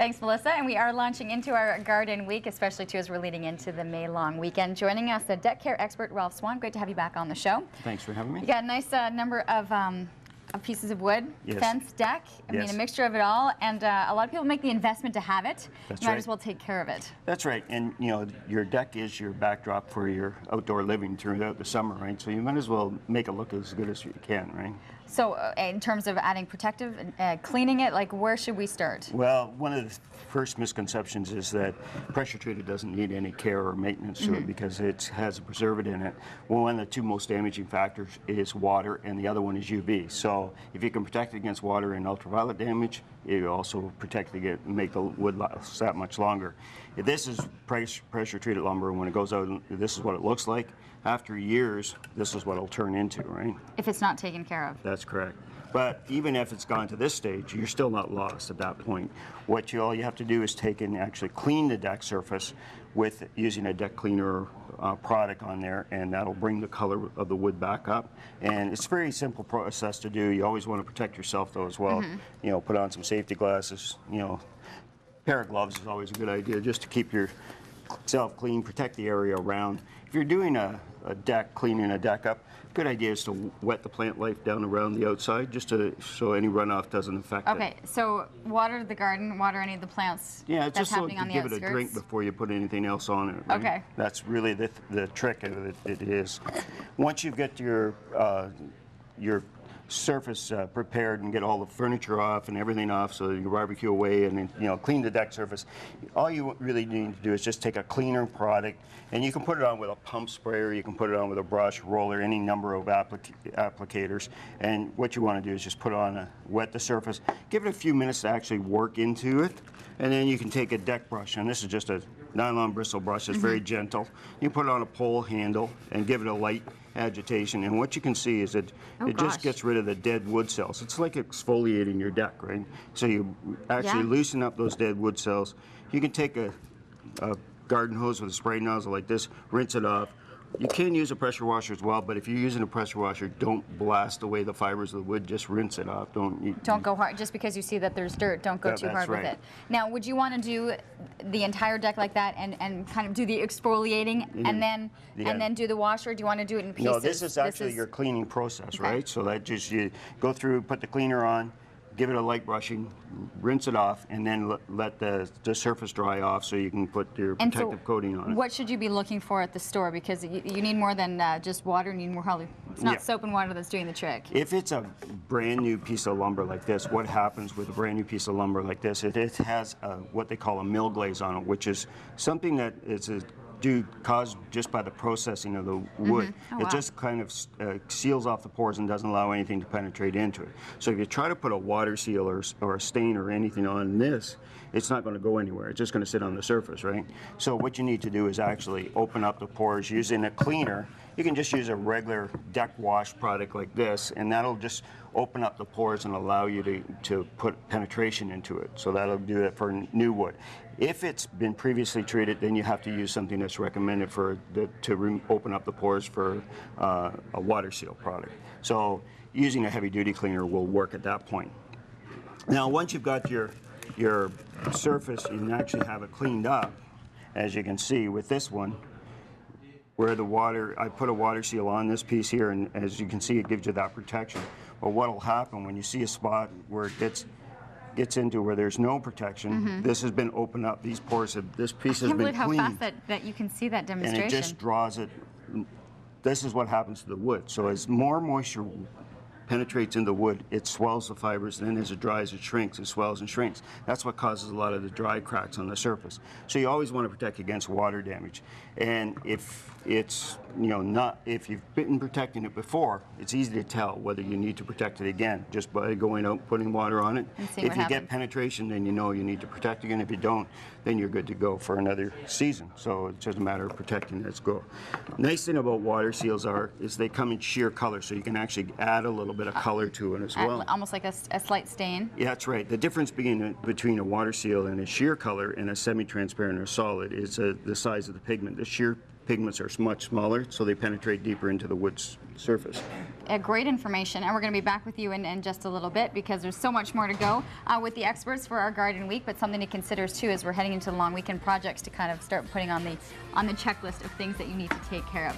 Thanks, Melissa. And we are launching into our garden week, especially too as we're leading into the May long weekend. Joining us, the deck care expert Ralph Swan. Great to have you back on the show. Thanks for having me. You got a nice number of pieces of wood, yes. fence, deck. I mean, a mixture of it all. And a lot of people make the investment to have it. That's you might right. as well take care of it. That's right. And you know, your deck is your backdrop for your outdoor living throughout the summer, right? So you might as well make it look as good as you can, right? So in terms of adding protective, cleaning it, like where should we start? Well, one of the first misconceptions is that pressure treated doesn't need any care or maintenance to it because it has a preservative in it. Well, one of the two most damaging factors is water, and the other one is UV. So if you can protect against water and ultraviolet damage, you also protect against, make the wood last that much longer. If this is pressure treated lumber, when it goes out, this is what it looks like. After years, this is what it'll turn into, right? If it's not taken care of. That's correct. But even if it's gone to this stage, you're still not lost at that point. All you have to do is take and actually clean the deck surface with using a deck cleaner product on there, and that'll bring the color of the wood back up. And it's a very simple process to do. You always want to protect yourself though as well. You know, put on some safety glasses. You know, a pair of gloves is always a good idea just to keep yourself clean, protect the area around. If you're doing a deck, cleaning a deck up, good idea is to wet the plant life down around the outside just so any runoff doesn't affect it. Okay, so water the garden, water any of the plants. Yeah, that's just so happening to on the give outskirts. it a drink before you put anything else on it. Right? Okay. That's really the trick of it. It is. Once you get your surface prepared and get all the furniture off and everything off so you can barbecue away and then, clean the deck surface, all you really need to do is just take a cleaner product, and you can put it on with a pump sprayer, you can put it on with a brush, roller, any number of applicators, and what you want to do is just put on wet the surface, give it a few minutes to actually work into it, and then you can take a deck brush, and this is just a nylon bristle brush. It's very gentle. You put it on a pole handle and give it a light agitation, and what you can see is that it just gets rid of the dead wood cells. It's like exfoliating your deck, right? So you actually loosen up those dead wood cells. You can take a garden hose with a spray nozzle like this, rinse it off. You can use a pressure washer as well, but if you're using a pressure washer, don't blast away the fibers of the wood. Just rinse it off. Don't go hard. Just because you see that there's dirt, don't go too hard with it. Now, would you want to do the entire deck like that and kind of do the exfoliating and then do the washer? Do you want to do it in pieces? No, this is actually your cleaning process, right? So that just you go through, put the cleaner on, give it a light brushing, rinse it off, and then let the surface dry off so you can put your protective coating on it. What should you be looking for at the store? Because you need more than just water. You need more, probably. It's not soap and water that's doing the trick. If it's a brand new piece of lumber like this, what happens with a brand new piece of lumber like this, it has what they call a mill glaze on it, which is something that is caused just by the processing of the wood. It just kind of seals off the pores and doesn't allow anything to penetrate into it. So if you try to put a water seal or a stain or anything on this, it's not going to go anywhere. It's just going to sit on the surface, right? So what you need to do is actually open up the pores using a cleaner. You can just use a regular deck wash product like this, and that'll just open up the pores and allow you to put penetration into it. So that'll do it for new wood. If it's been previously treated, then you have to use something that's recommended to open up the pores for a water seal product. So using a heavy-duty cleaner will work at that point. Now, once you've got your surface, you can actually have it cleaned up, as you can see with this one, where the water, I put a water seal on this piece here, and as you can see, it gives you that protection. But what will happen when you see a spot where it gets into where there's no protection, this has been opened up, these pores this piece has been cleaned. I can't believe how fast that you can see that demonstration. And it just draws it. This is what happens to the wood. So as more moisture penetrates into the wood, it swells the fibers, and then as it dries, it shrinks, it swells and shrinks. That's what causes a lot of the dry cracks on the surface. So you always want to protect against water damage. And if it's, if you've been protecting it before, it's easy to tell whether you need to protect it again just by going out, putting water on it. If you get penetration, then you know you need to protect again. If you don't, then you're good to go for another season. So it's just a matter of protecting as go. Nice thing about water seals is they come in sheer color, so you can actually add a little bit of color to it as well. Almost like a slight stain. Yeah, that's right. The difference between a water seal and a sheer color and a semi-transparent or solid is the size of the pigment. The sheer pigments are much smaller, so they penetrate deeper into the wood's surface. Great information, and we're going to be back with you in just a little bit because there's so much more to go with the experts for our garden week, but something to consider too as we're heading into the long weekend projects to kind of start putting on the checklist of things that you need to take care of.